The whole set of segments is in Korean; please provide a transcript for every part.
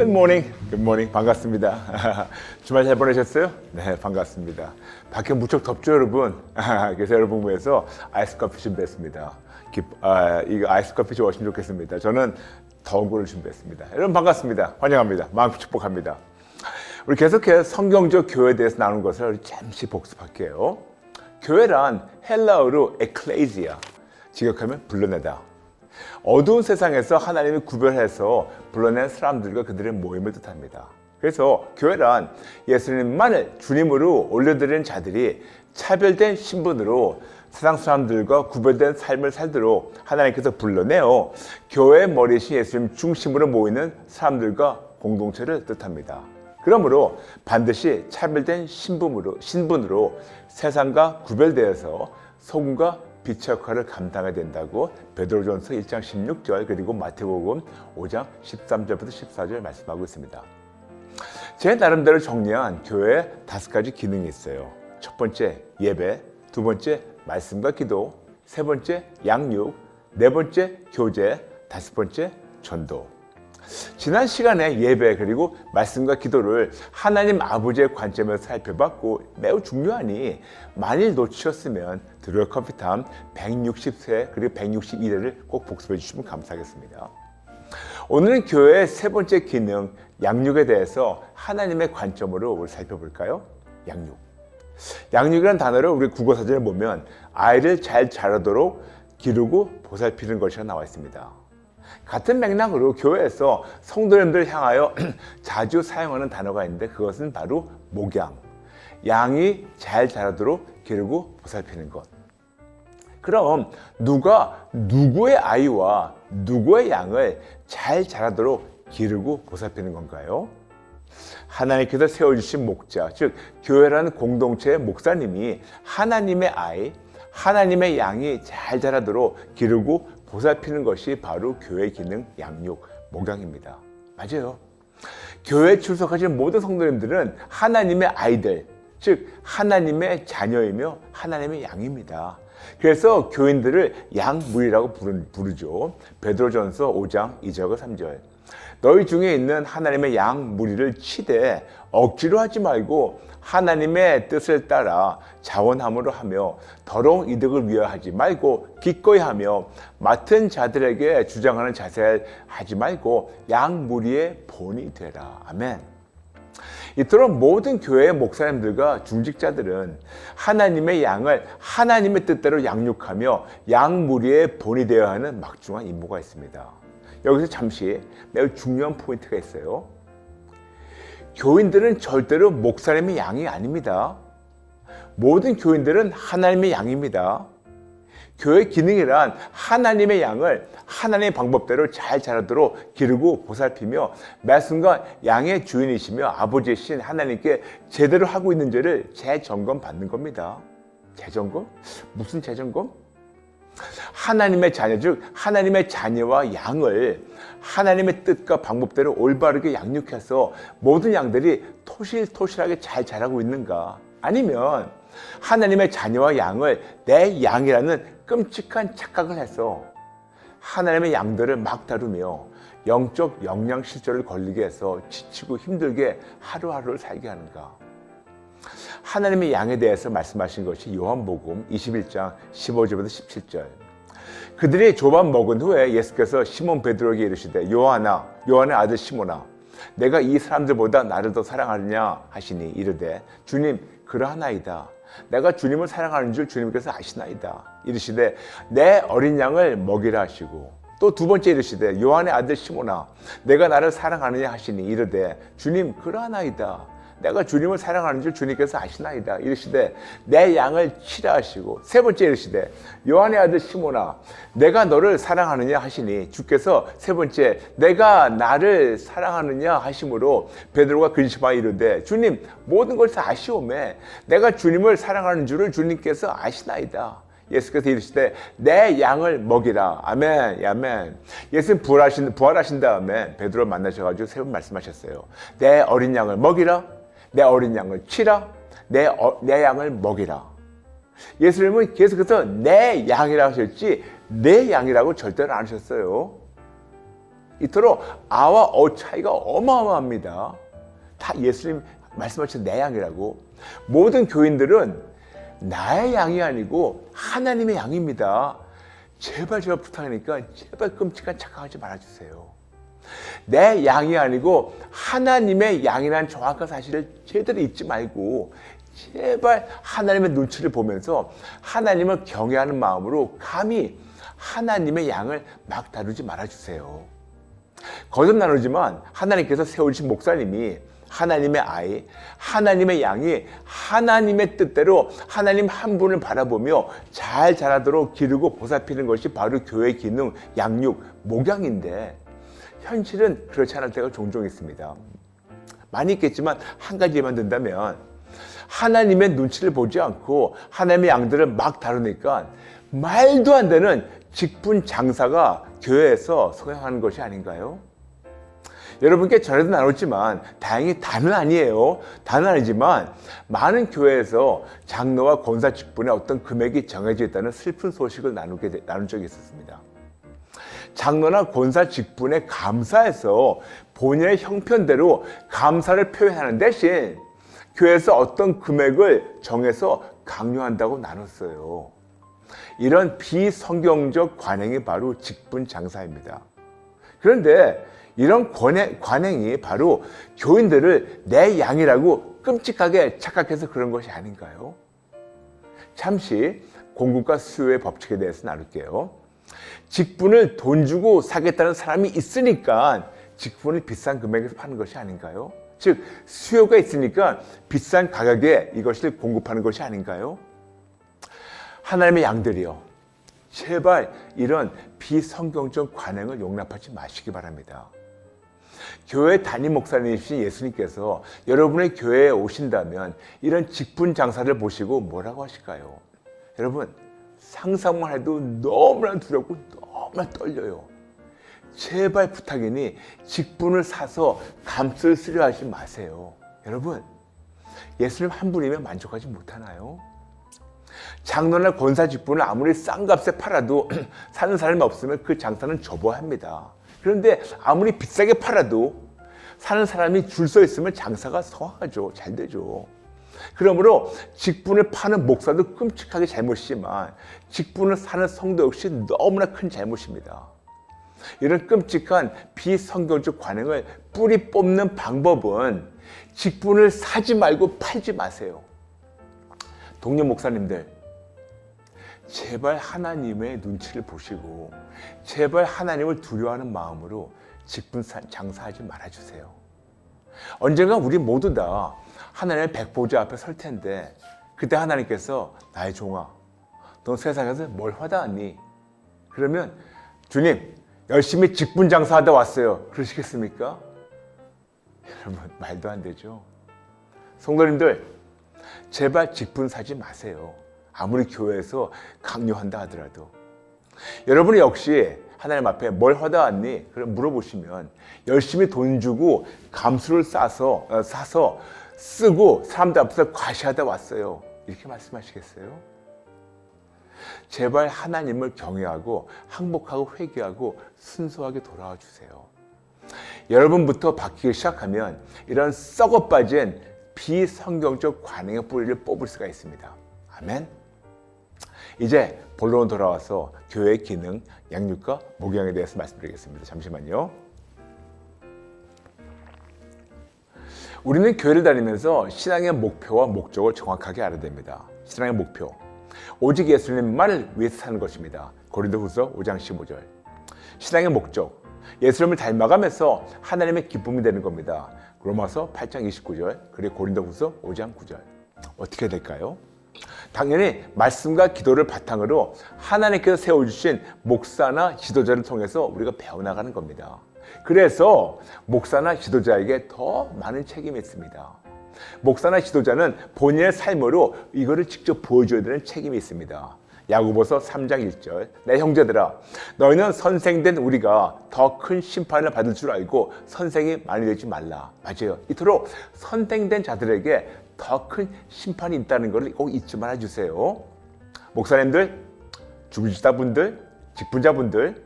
굿모닝. 반갑습니다. 주말 잘 보내셨어요? 네, 반갑습니다. 밖에 무척 덥죠, 여러분? 그래서 여러분 위해서 아이스 커피 준비했습니다. 이거 아이스 커피 좋아하시면 좋겠습니다. 저는 더운 거를 준비했습니다. 여러분 반갑습니다. 환영합니다. 마음 축복합니다. 우리 계속해서 성경적 교회에 대해서 나누는 것을 잠시 복습할게요. 교회란 헬라어로 에클레시아, 직역하면 불러내다. 어두운 세상에서 하나님이 구별해서 불러낸 사람들과 그들의 모임을 뜻합니다. 그래서 교회란 예수님만을 주님으로 올려드리는 자들이 차별된 신분으로 세상 사람들과 구별된 삶을 살도록 하나님께서 불러내어 교회의 머리이신 예수님 중심으로 모이는 사람들과 공동체를 뜻합니다. 그러므로 반드시 차별된 신분으로 세상과 구별되어서 소금과 빛의 역할을 감당해야 된다고 베드로전서 1장 16절 그리고 마태복음 5장 13절부터 14절 말씀하고 있습니다. 제 나름대로 정리한 교회에 5가지 기능이 있어요. 첫 번째 예배, 두 번째 말씀과 기도, 세 번째 양육, 네 번째 교제, 다섯 번째 전도. 지난 시간에 예배 그리고 말씀과 기도를 하나님 아버지의 관점에서 살펴봤고 매우 중요하니 만일 놓치셨으면 드루의 커피탐 160회 그리고 162회를 꼭 복습해 주시면 감사하겠습니다. 오늘은 교회의 세 번째 기능 양육에 대해서 하나님의 관점으로 우리 살펴볼까요? 양육. 양육이라는 단어를 우리 국어사전에 보면 아이를 잘 자라도록 기르고 보살피는 것이라 나와 있습니다. 같은 맥락으로 교회에서 성도님들을 향하여 자주 사용하는 단어가 있는데 그것은 바로 목양. 양이 잘 자라도록 기르고 보살피는 것. 그럼 누가 누구의 아이와 누구의 양을 잘 자라도록 기르고 보살피는 건가요? 하나님께서 세워주신 목자, 즉 교회라는 공동체의 목사님이 하나님의 아이, 하나님의 양이 잘 자라도록 기르고 보살피는 것이 바로 교회 기능 양육, 목양입니다. 맞아요. 교회에 출석하신 모든 성도님들은 하나님의 아이들, 즉 하나님의 자녀이며 하나님의 양입니다. 그래서 교인들을 양무리라고 부르죠. 베드로전서 5장 2절과 3절. 너희 중에 있는 하나님의 양 무리를 치되 억지로 하지 말고 하나님의 뜻을 따라 자원함으로 하며 더러운 이득을 위하지 말고 기꺼이 하며 맡은 자들에게 주장하는 자세를 하지 말고 양 무리의 본이 되라. 아멘. 이토록 모든 교회의 목사님들과 중직자들은 하나님의 양을 하나님의 뜻대로 양육하며 양 무리의 본이 되어야 하는 막중한 임무가 있습니다. 여기서 잠시 매우 중요한 포인트가 있어요. 교인들은 절대로 목사님의 양이 아닙니다. 모든 교인들은 하나님의 양입니다. 교회 기능이란 하나님의 양을 하나님의 방법대로 잘 자라도록 기르고 보살피며 말씀과 양의 주인이시며 아버지이신 하나님께 제대로 하고 있는지를 재점검 받는 겁니다. 재점검? 무슨 재점검? 하나님의 자녀, 즉 하나님의 자녀와 양을 하나님의 뜻과 방법대로 올바르게 양육해서 모든 양들이 토실토실하게 잘 자라고 있는가? 아니면 하나님의 자녀와 양을 내 양이라는 끔찍한 착각을 해서 하나님의 양들을 막 다루며 영적 영양실조를 걸리게 해서 지치고 힘들게 하루하루를 살게 하는가? 하나님의 양에 대해서 말씀하신 것이 요한복음 21장 15절부터 17절. 그들이 조밥 먹은 후에 예수께서 시몬 베드로에게 이르시되 요한의 아들 시몬아 내가 이 사람들보다 나를 더 사랑하느냐 하시니 이르되 주님 그러하나이다. 내가 주님을 사랑하는 줄 주님께서 아시나이다. 이르시되 내 어린 양을 먹이라 하시고 또 두 번째 이르시되 요한의 아들 시몬아 내가 나를 사랑하느냐 하시니 이르되 주님 그러하나이다. 내가 주님을 사랑하는 줄 주님께서 아시나이다. 이르시되 내 양을 치라 하시고 세 번째 이르시되 요한의 아들 시몬아 내가 너를 사랑하느냐 하시니 주께서 세 번째 내가 나를 사랑하느냐 하심으로 베드로가 근심하여 이르되 주님 모든 것을 아시오매 내가 주님을 사랑하는 줄을 주님께서 아시나이다. 예수께서 이르시되 내 양을 먹이라. 아멘. 아멘. 예수님 부활하신 다음에 베드로를 만나셔가지고 세 번 말씀하셨어요. 내 어린 양을 먹이라. 내 어린 양을 치라. 내 양을 먹이라. 예수님은 계속해서 내 양이라고 하셨지 내 양이라고 절대로 안 하셨어요. 이토록 아와 어 차이가 어마어마합니다. 다 예수님 말씀하신 내 양이라고. 모든 교인들은 나의 양이 아니고 하나님의 양입니다. 제발 부탁하니까 제발 끔찍한 착각하지 말아주세요. 내 양이 아니고 하나님의 양이라는 정확한 사실을 제대로 잊지 말고 제발 하나님의 눈치를 보면서 하나님을 경외하는 마음으로 감히 하나님의 양을 막 다루지 말아주세요. 거듭 나누지만 하나님께서 세우신 목사님이 하나님의 아이, 하나님의 양이 하나님의 뜻대로 하나님 한 분을 바라보며 잘 자라도록 기르고 보살피는 것이 바로 교회의 기능, 양육, 목양인데 현실은 그렇지 않을 때가 종종 있습니다. 많이 있겠지만 한 가지 예만 든다면 하나님의 눈치를 보지 않고 하나님의 양들을 막 다루니까 말도 안 되는 직분 장사가 교회에서 성행하는 것이 아닌가요? 여러분께 전에도 나눴지만 다행히 다는 아니에요. 다는 아니지만 많은 교회에서 장로와 권사 직분에 어떤 금액이 정해져 있다는 슬픈 소식을 나눈 적이 있었습니다. 장로나 권사 직분에 감사해서 본인의 형편대로 감사를 표현하는 대신 교회에서 어떤 금액을 정해서 강요한다고 나눴어요. 이런 비성경적 관행이 바로 직분 장사입니다. 그런데 이런 관행이 바로 교인들을 내 양이라고 끔찍하게 착각해서 그런 것이 아닌가요? 잠시 공급과 수요의 법칙에 대해서 나눌게요. 직분을 돈 주고 사겠다는 사람이 있으니까 직분을 비싼 금액에서 파는 것이 아닌가요? 즉 수요가 있으니까 비싼 가격에 이것을 공급하는 것이 아닌가요? 하나님의 양들이요, 제발 이런 비성경적 관행을 용납하지 마시기 바랍니다. 교회 담임 목사님이신 예수님께서 여러분의 교회에 오신다면 이런 직분 장사를 보시고 뭐라고 하실까요? 여러분, 상상만 해도 너무나 두렵고 너무나 떨려요. 제발 부탁이니 직분을 사서 감쓸 쓰려 하지 마세요. 여러분, 예수님 한 분이면 만족하지 못하나요? 장로나 권사 직분을 아무리 싼 값에 팔아도 사는 사람이 없으면 그 장사는 접어야 합니다. 그런데 아무리 비싸게 팔아도 사는 사람이 줄 서 있으면 장사가 성하죠. 잘 되죠. 그러므로 직분을 파는 목사도 끔찍하게 잘못이지만 직분을 사는 성도 역시 너무나 큰 잘못입니다. 이런 끔찍한 비성경적 관행을 뿌리 뽑는 방법은 직분을 사지 말고 팔지 마세요. 동료 목사님들, 제발 하나님의 눈치를 보시고 제발 하나님을 두려워하는 마음으로 직분 장사하지 말아주세요. 언젠가 우리 모두 다 하나님의 백보자 앞에 설 텐데 그때 하나님께서 나의 종아, 너 세상에서 뭘 화다하니? 그러면 주님, 열심히 직분 장사하다 왔어요. 그러시겠습니까? 여러분, 말도 안 되죠. 성도님들, 제발 직분 사지 마세요. 아무리 교회에서 강요한다 하더라도. 여러분이 역시 하나님 앞에 뭘 화다왔니? 그럼 물어보시면 열심히 돈 주고 감수를 사서 쓰고 사람들 앞에서 과시하다 왔어요. 이렇게 말씀하시겠어요? 제발 하나님을 경외하고 항복하고 회개하고 순수하게 돌아와 주세요. 여러분부터 바뀌기 시작하면 이런 썩어 빠진 비성경적 관행의 뿌리를 뽑을 수가 있습니다. 아멘. 이제 본론 돌아와서 교회의 기능, 양육과 목양에 대해서 말씀드리겠습니다. 잠시만요. 우리는 교회를 다니면서 신앙의 목표와 목적을 정확하게 알아야 됩니다. 신앙의 목표, 오직 예수님만을 위해서 사는 것입니다. 고린도후서 5장 15절. 신앙의 목적, 예수님을 닮아가면서 하나님의 기쁨이 되는 겁니다. 로마서 8장 29절, 그리고 고린도후서 5장 9절. 어떻게 될까요? 당연히 말씀과 기도를 바탕으로 하나님께서 세워주신 목사나 지도자를 통해서 우리가 배워나가는 겁니다. 그래서 목사나 지도자에게 더 많은 책임이 있습니다. 목사나 지도자는 본인의 삶으로 이거를 직접 보여줘야 되는 책임이 있습니다. 야고보서 3장 1절, 내 형제들아, 너희는 선생된 우리가 더 큰 심판을 받을 줄 알고 선생이 많이 되지 말라. 맞아요. 이토록 선생된 자들에게 더 큰 심판이 있다는 것을 꼭 잊지 말아주세요. 목사님들, 중지자분들, 직분자분들,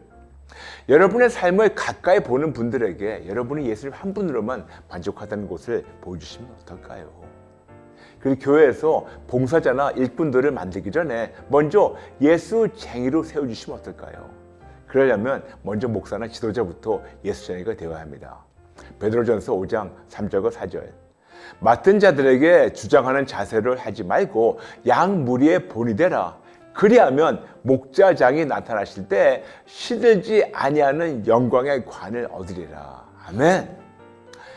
여러분의 삶을 가까이 보는 분들에게 여러분이 예수님 한 분으로만 만족하다는 것을 보여주시면 어떨까요? 그리고 교회에서 봉사자나 일꾼들을 만들기 전에 먼저 예수쟁이로 세워주시면 어떨까요? 그러려면 먼저 목사나 지도자부터 예수쟁이가 되어야 합니다. 베드로전서 5장 3절과 4절. 맡은 자들에게 주장하는 자세를 하지 말고 양 무리의 본이 되라. 그리하면 목자장이 나타나실 때 시들지 아니하는 영광의 관을 얻으리라. 아멘.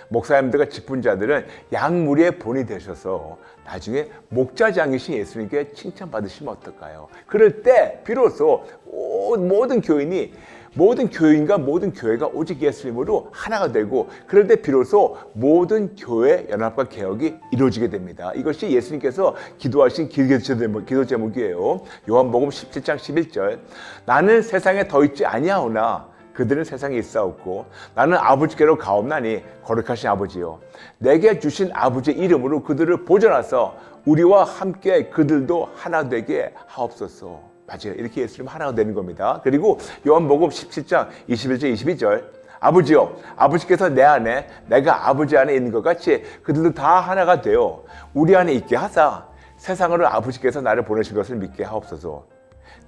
목사님들과 직분자들은 양 무리의 본이 되셔서 나중에 목자장이신 예수님께 칭찬받으시면 어떨까요? 그럴 때 비로소 모든 교인과 모든 교회가 오직 예수님으로 하나가 되고, 그럴 때 비로소 모든 교회 연합과 개혁이 이루어지게 됩니다. 이것이 예수님께서 기도하신 기도 제목이에요. 요한복음 17장 11절. 나는 세상에 더 있지 아니하오나 그들은 세상에 있사옵고 나는 아버지께로 가옵나니 거룩하신 아버지요 내게 주신 아버지의 이름으로 그들을 보존하사 우리와 함께 그들도 하나 되게 하옵소서. 맞아요. 이렇게 예수님 하나가 되는 겁니다. 그리고 요한복음 17장 21절 22절. 아버지요, 아버지께서 내 안에 내가 아버지 안에 있는 것 같이 그들도 다 하나가 되어 우리 안에 있게 하사 세상으로 아버지께서 나를 보내신 것을 믿게 하옵소서.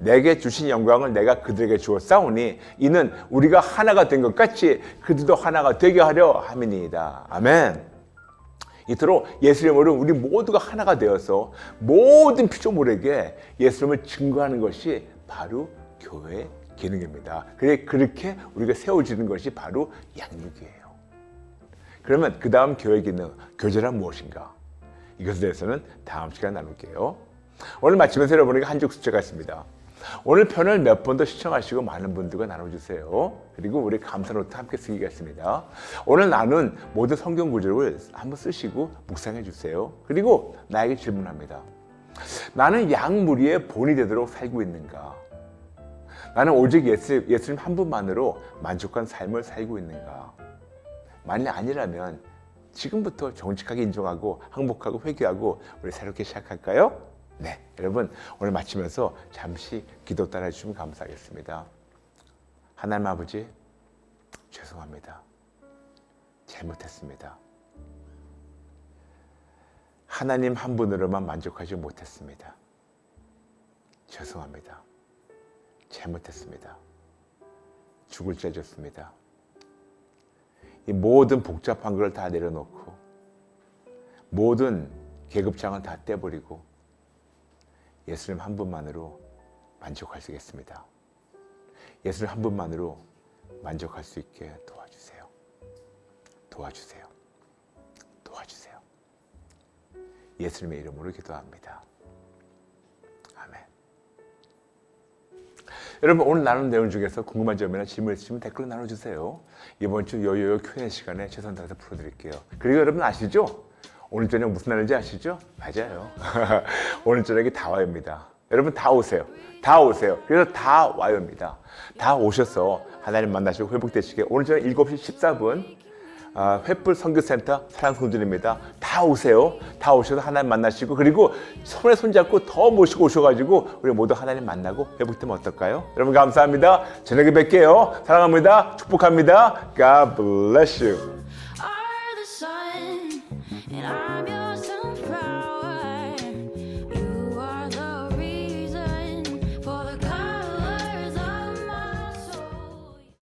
내게 주신 영광을 내가 그들에게 주었사오니 이는 우리가 하나가 된 것 같이 그들도 하나가 되게 하려 함이니이다. 아멘. 이토록 예수님으로 우리 모두가 하나가 되어서 모든 피조물에게 예수님을 증거하는 것이 바로 교회의 기능입니다. 그렇게 우리가 세워지는 것이 바로 양육이에요. 그러면 그 다음 교회 기능, 교제란 무엇인가? 이것에 대해서는 다음 시간에 나눌게요. 오늘 마치면서 여러분에게 한 줄 숙제가 있습니다. 오늘 편을 몇 번 더 시청하시고 많은 분들과 나눠주세요. 그리고 우리 감사 노트 함께 쓰기가 있습니다. 오늘 나눈 모든 성경 구절을 한번 쓰시고 묵상해 주세요. 그리고 나에게 질문합니다. 나는 양 무리의 본이 되도록 살고 있는가? 나는 오직 예수님 한 분만으로 만족한 삶을 살고 있는가? 만약 아니라면 지금부터 정직하게 인정하고 항복하고 회개하고 우리 새롭게 시작할까요? 네, 여러분 오늘 마치면서 잠시 기도 따라 주시면 감사하겠습니다. 하나님 아버지, 죄송합니다. 잘못했습니다. 하나님 한 분으로만 만족하지 못했습니다. 죄송합니다. 잘못했습니다. 죽을 죄 졌습니다. 이 모든 복잡한 걸 다 내려놓고 모든 계급장을 다 떼버리고 예수님 한 분만으로 만족할 수 있겠습니다. 예수님 한 분만으로 만족할 수 있게 도와주세요. 도와주세요. 도와주세요. 예수님의 이름으로 기도합니다. 아멘. 여러분 오늘 나눈 내용 중에서 궁금한 점이나 질문 있으시면 댓글로 나눠주세요. 이번 주 요요요 Q&A 시간에 최선을 다해서 풀어드릴게요. 그리고 여러분 아시죠? 오늘 저녁 무슨 날인지 아시죠? 맞아요. 오늘 저녁이 다와요입니다. 여러분 다 오세요. 다 오세요. 그래서 다 와요입니다. 다 오셔서 하나님 만나시고 회복되시게 오늘 저녁 7시 14분 횃불 선교센터 사랑성전입니다. 다 오세요. 다 오셔서 하나님 만나시고 그리고 손에 손잡고 더 모시고 오셔가지고 우리 모두 하나님 만나고 회복되면 어떨까요? 여러분 감사합니다. 저녁에 뵐게요. 사랑합니다. 축복합니다. God bless you.